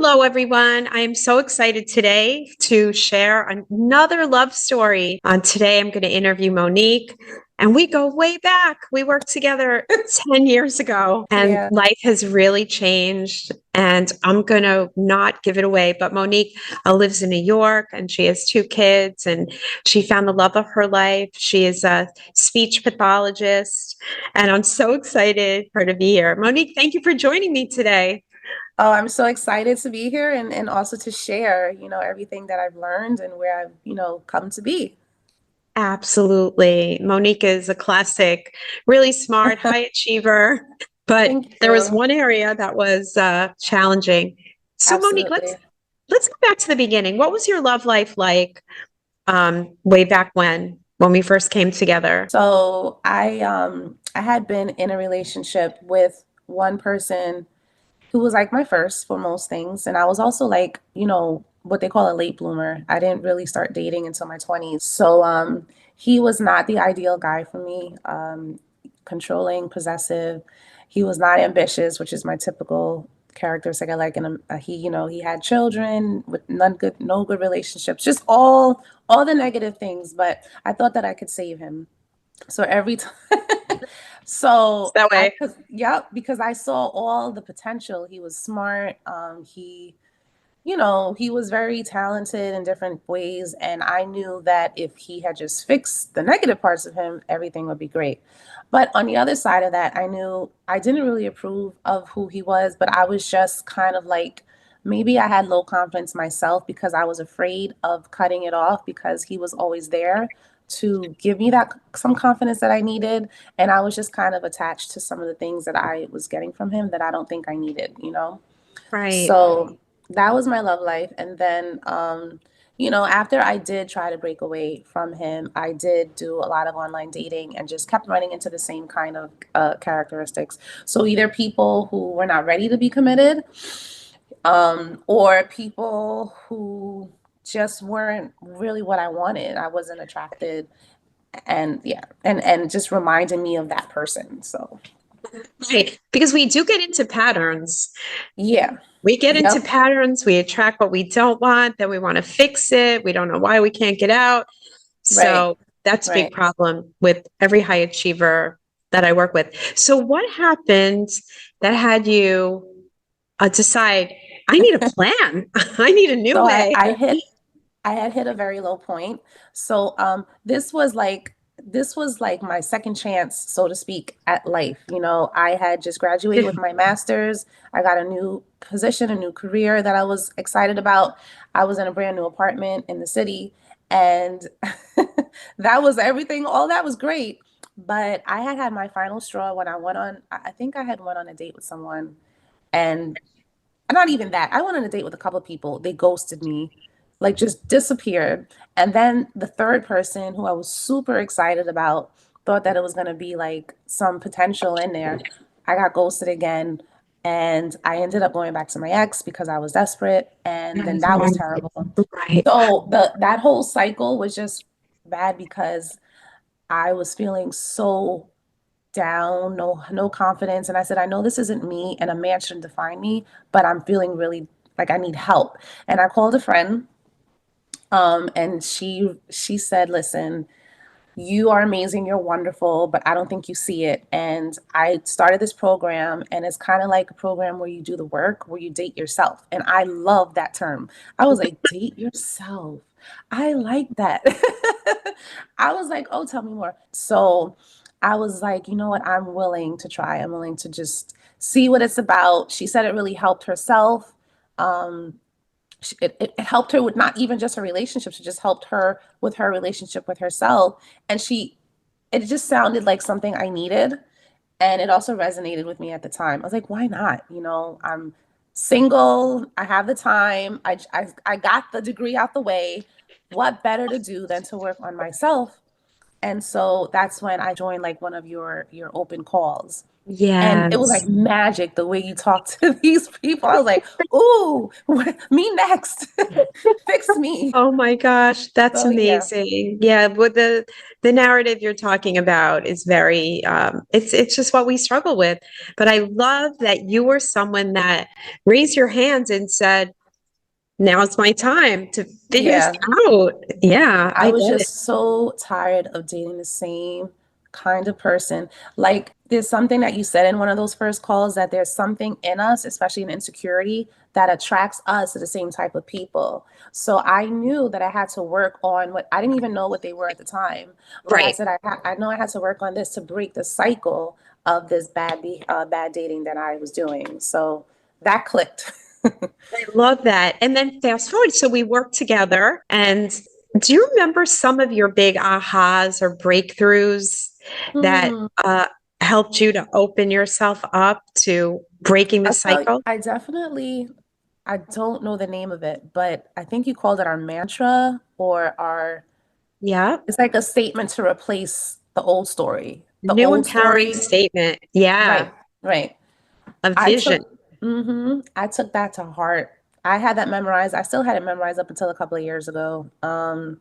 Hello, everyone. I am so excited today to share another love story. Today, I'm going to interview Monique, and we go way back. We worked together 10 years ago, and Yeah. life has really changed. And I'm going to not give it away, but Monique lives in New York, and she has two kids, and she found the love of her life. She is a speech pathologist, and I'm so excited for her to be here. Monique, thank you for joining me today. Oh, I'm so excited to be here and also to share, everything that I've learned and where I've, come to be. Absolutely. Monique is a classic, really smart, high achiever, but Thank there was you. one area that was challenging. So Monique, let's Absolutely. let's go back to the beginning. What was your love life like way back when we first came together? So I had been in a relationship with one person who was like my first for most things. And I was also like, what they call a late bloomer. I didn't really start dating until my 20s. So he was not the ideal guy for me. Controlling, possessive. He was not ambitious, which is my typical characteristic I like. And he had children with no good relationships, just all the negative things. But I thought that I could save him. So every time, It's so that I, way. cause, yep, because I saw all the potential. He was smart. He was very talented in different ways. And I knew that if he had just fixed the negative parts of him, everything would be great. But on the other side of that, I knew I didn't really approve of who he was, but I was just kind of like, maybe I had low confidence myself because I was afraid of cutting it off because he was always there to give me that some confidence that I needed. And I was just kind of attached to some of the things that I was getting from him that I don't think I needed. Right. So that was my love life. And then, after I did try to break away from him, I did do a lot of online dating and just kept running into the same kind of characteristics. So either people who were not ready to be committed, or people who just weren't really what I wanted. I wasn't attracted, and yeah, and just reminded me of that person. So Right. Because we do get into patterns. yeah, We get into yep, patterns, we attract what we don't want, then we want to fix it. We don't know why we can't get out. right, So that's a big right. problem with every high achiever that I work with. So what happened that had you decide, I need a plan. I need a new So I, way. I hit I had hit a very low point. So this was like my second chance, so to speak, at life. I had just graduated with my master's. I got a new position, a new career that I was excited about. I was in a brand new apartment in the city, and that was everything. All that was great. But I had my final straw when I think I had went on a date with someone, and not even that. I went on a date with a couple of people. They ghosted me, like just disappeared. And then the third person, who I was super excited about, thought that it was going to be like some potential in there. I got ghosted again. And I ended up going back to my ex because I was desperate. And then that was terrible. Right. So that whole cycle was just bad because I was feeling so down, no confidence. And I said, I know this isn't me and a man shouldn't define me, but I'm feeling really like I need help. And I called a friend, and she said, listen, you are amazing, you're wonderful, but I don't think you see it. And I started this program, and it's kind of like a program where you do the work, where you date yourself. And I love that term. I was like, date yourself. I like that. I was like, oh, tell me more. So I was like, you know what? I'm willing to try. I'm willing to just see what it's about. She said it really helped herself. Um, it helped her with not even just her relationships, it just helped her with her relationship with herself. And it just sounded like something I needed. And it also resonated with me at the time. I was like, why not? I'm single, I have the time, I got the degree out the way. What better to do than to work on myself? And so that's when I joined like one of your open calls. And it was like Yes. magic the way you talk to these people. I was like, ooh, me next. Fix me. Oh my gosh, that's So yeah, amazing. Yeah, what the narrative you're talking about is very it's just what we struggle with. But I love that you were someone that raised your hands and said, now's my time to figure this yeah. out. Yeah, I I was get it. just so tired of dating the same kind of person. Like, there's something that you said in one of those first calls that there's something in us, especially in insecurity, that attracts us to the same type of people. So I knew that I had to work on what I didn't even know what they were at the time, but I Right. said I know I had to work on this to break the cycle of this bad dating that I was doing. So that clicked. I love that. And then fast forward, so we worked together. And do you remember some of your big ahas or breakthroughs that Hmm. helped you to open yourself up to breaking the I tell you, cycle? I don't know the name of it, but I think you called it our mantra or our, Yeah. it's like a statement to replace the old story. The New old empowering story, statement. Yeah. right, right. A I vision. took, I took that to heart. I had that memorized. I still had it memorized up until a couple of years ago. And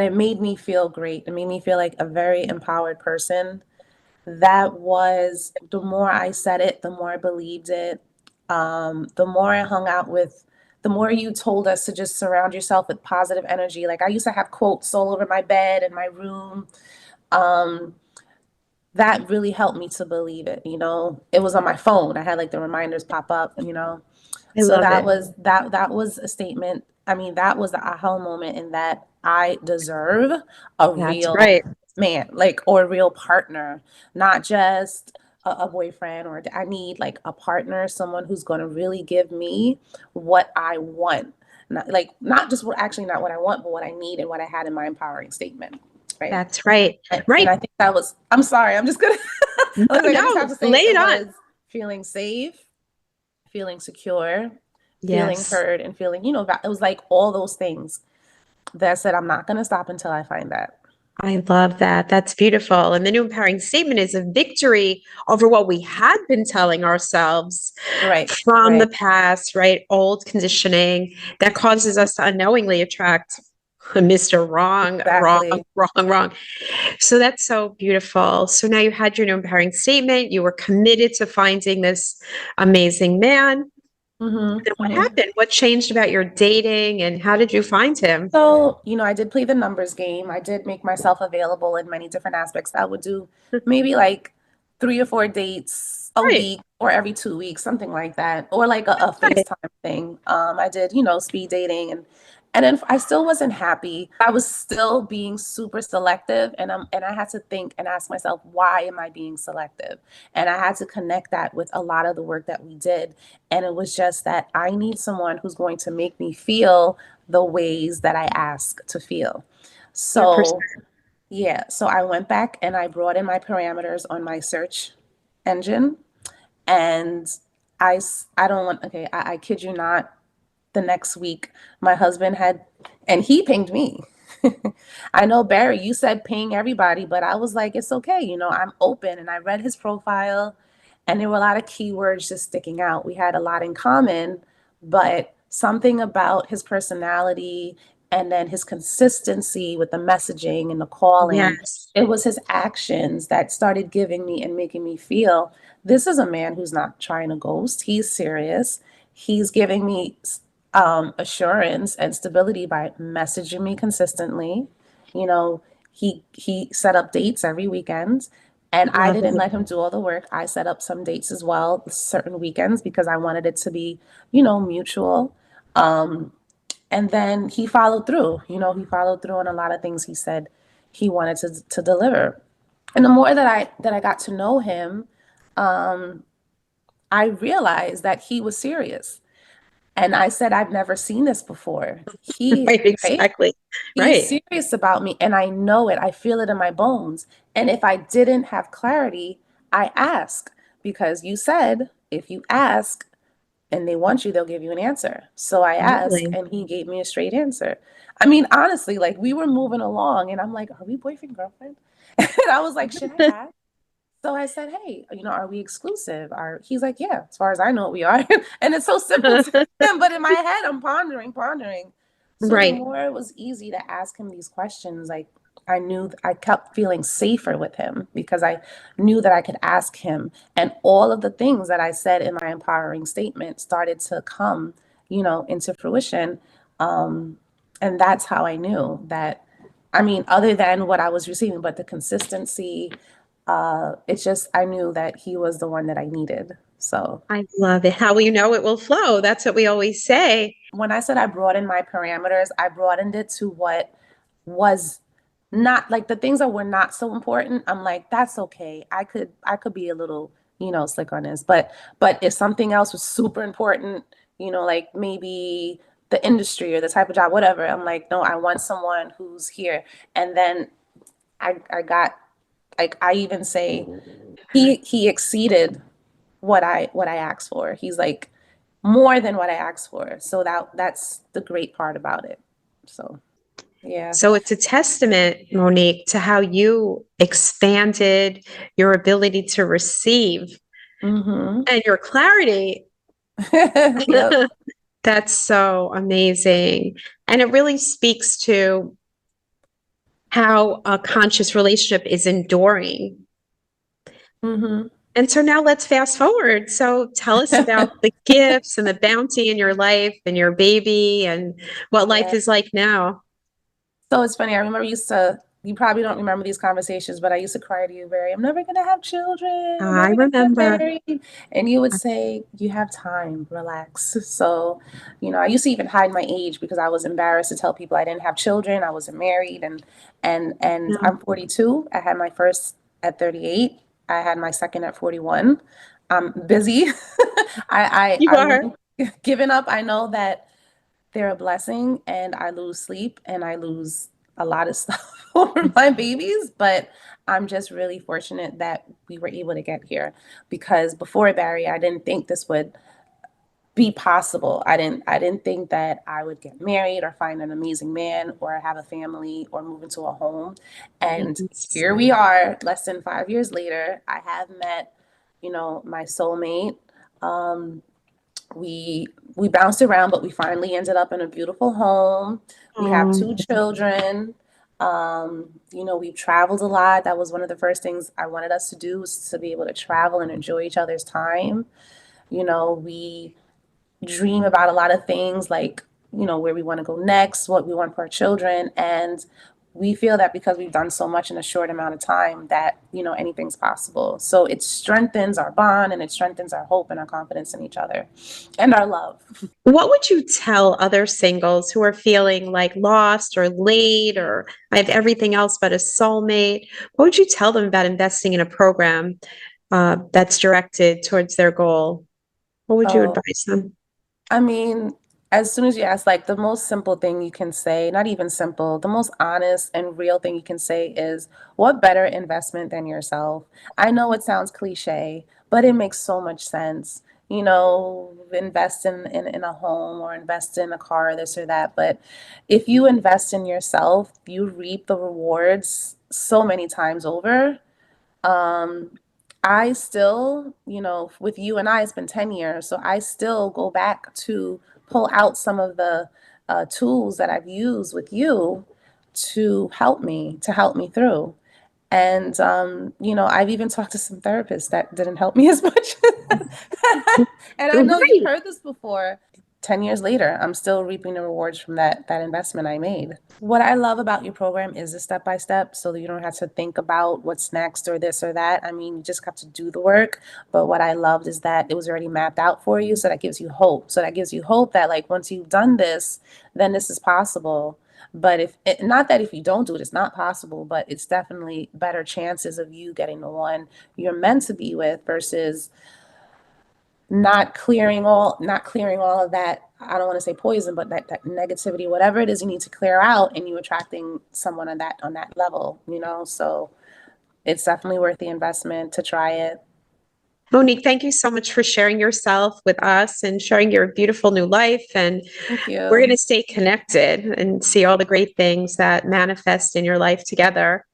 it made me feel great. It made me feel like a very empowered person. That was, the more I said it, the more I believed it. The more I hung out with, the more you told us to just surround yourself with positive energy. Like, I used to have quotes all over my bed in my room. Um, that really helped me to believe it. It was on my phone. I had like the reminders pop up. I So love that it. was that was a statement. I mean, that was the aha moment in that I deserve a That's real right. man, like, or a real partner, not just a boyfriend, or I need like a partner, someone who's going to really give me what I want. Not just what, actually not what I want, but what I need and what I had in my empowering statement. Right. That's right. And Right. I think that was, I'm sorry, I'm just gonna, No, I was like, I just have no, to say lay it it on. was feeling safe, feeling secure, feeling Yes. heard, and feeling, it was like all those things that said, I'm not going to stop until I find that. I love that. That's beautiful. And the new empowering statement is a victory over what we had been telling ourselves Right, from the right. past, right? Old conditioning that causes us to unknowingly attract Mr. Wrong, wrong, Exactly. wrong, wrong. So that's so beautiful. So now you had your new empowering statement. You were committed to finding this amazing man. Hmm. Then what Hmm. happened? What changed about your dating and how did you find him? So, I did play the numbers game. I did make myself available in many different aspects. I would do maybe like 3 or 4 dates a Right. week or every 2 weeks, something like that, or like a Right. FaceTime thing. I did, speed dating, and then I still wasn't happy. I was still being super selective, and I had to think and ask myself, why am I being selective? And I had to connect that with a lot of the work that we did. And it was just that I need someone who's going to make me feel the ways that I ask to feel. 100%. So, yeah, so I went back and I brought in my parameters on my search engine. And I don't want, okay, I kid you not, the next week, my husband had, and he pinged me. I know, Barry, you said ping everybody, but I was like, it's okay. I'm open. And I read his profile, and there were a lot of keywords just sticking out. We had a lot in common, but something about his personality and then his consistency with the messaging and the calling, Yes. it was his actions that started giving me and making me feel this is a man who's not trying to ghost. He's serious. He's giving me assurance and stability by messaging me consistently. You know, he set up dates every weekend, and I Love didn't it. let him do all the work. I set up some dates as well, certain weekends, because I wanted it to be, mutual. Um, and then he followed through. He followed through on a lot of things he said he wanted to deliver. And the more that I got to know him, um, I realized that he was serious. And I said, I've never seen this before. Right. Right? Exactly. He's Right. serious about me, and I know it. I feel it in my bones. And if I didn't have clarity, I ask, because you said if you ask and they want you, they'll give you an answer. So I asked, Totally. and he gave me a straight answer. I mean, honestly, like, we were moving along, and I'm like, are we boyfriend, girlfriend? And I was like, should I ask? So I said, hey, are we exclusive? He's like, yeah, as far as I know, we are. And it's so simple to him, but in my head, I'm pondering. So the Right. more it was easy to ask him these questions, like I knew I kept feeling safer with him because I knew that I could ask him. And all of the things that I said in my empowering statement started to come, into fruition. Um, and that's how I knew that, I mean, other than what I was receiving, but the consistency, it's just I knew that he was the one that I needed. So I love it. How will you know it will flow? That's what we always say. when I said I broadened my parameters, I broadened it to what was not like the things that were not so important. I'm like, that's okay. I could be a little, slick on this. But if something else was super important, like maybe the industry or the type of job, whatever, I'm like, no, I want someone who's here. And then I got like I even say he exceeded what I asked for. He's like more than what I asked for. So that's the great part about it. So yeah. So it's a testament, Monique, to how you expanded your ability to receive Mm-hmm. and your clarity. Yep. That's so amazing. And it really speaks to how a conscious relationship is enduring. Mm-hmm. And so now let's fast forward. So tell us about the gifts and the bounty in your life and your baby and what life Yeah. is like now. So it's funny. I remember you probably don't remember these conversations, but I used to cry to you, Barry. I'm never gonna have children. I'm I never gonna get remember. married. And you would say, you have time, relax. So, I used to even hide my age because I was embarrassed to tell people I didn't have children. I wasn't married and No, I'm 42. I had my first at 38. I had my second at 41. I'm busy. you I'm are. really giving up. I know that they're a blessing and I lose sleep and I lose a lot of stuff over my babies, but I'm just really fortunate that we were able to get here because before Barry, I didn't think this would be possible. I didn't think that I would get married or find an amazing man or have a family or move into a home. And Yes. here we are, less than 5 years later. I have met, my soulmate. Um, we we bounced around, but we finally ended up in a beautiful home. We have Oh, 2 children. We've traveled a lot. That was one of the first things I wanted us to do, was to be able to travel and enjoy each other's time. We dream about a lot of things like, where we want to go next, what we want for our children. And we feel that because we've done so much in a short amount of time that, anything's possible. So it strengthens our bond and it strengthens our hope and our confidence in each other and our love. what would you tell other singles who are feeling like lost or late or I have everything else but a soulmate? What would you tell them about investing in a program that's directed towards their goal? What would you Oh, advise them? I mean, as soon as you ask, like the most simple thing you can say, not even simple, the most honest and real thing you can say is, what better investment than yourself? I know it sounds cliche, but it makes so much sense. Invest in a home or invest in a car, this or that. But if you invest in yourself, you reap the rewards so many times over. Um, I still, with you and I, it's been 10 years. So I still go back to pull out some of the tools that I've used with you to help me through. And, I've even talked to some therapists that didn't help me as much. And I know you've Right. heard this before. 10 years later, I'm still reaping the rewards from that investment I made. What I love about your program is the step by step so that you don't have to think about what's next or this or that. I mean, you just have to do the work. But what I loved is that it was already mapped out for you. So that gives you hope. So that gives you hope that, like, once you've done this, then this is possible. But not that if you don't do it, it's not possible, but it's definitely better chances of you getting the one you're meant to be with versus not clearing all of that. I don't want to say poison, but that negativity, whatever it is you need to clear out, and you attracting someone on that level, so it's definitely worth the investment to try it. Monique, thank you so much for sharing yourself with us and sharing your beautiful new life. And Thank we're going you. to stay connected and see all the great things that manifest in your life together.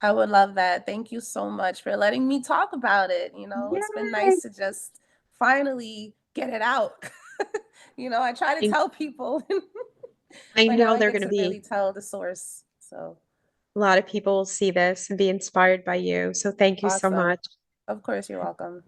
I would love that. Thank you so much for letting me talk about it. It's been nice Yes. to just finally get it out. I try to I, tell people, I but now know I they're get going to to really be tell the source. So a lot of people will see this and be inspired by you. So thank you so awesome. much. Of course, you're welcome.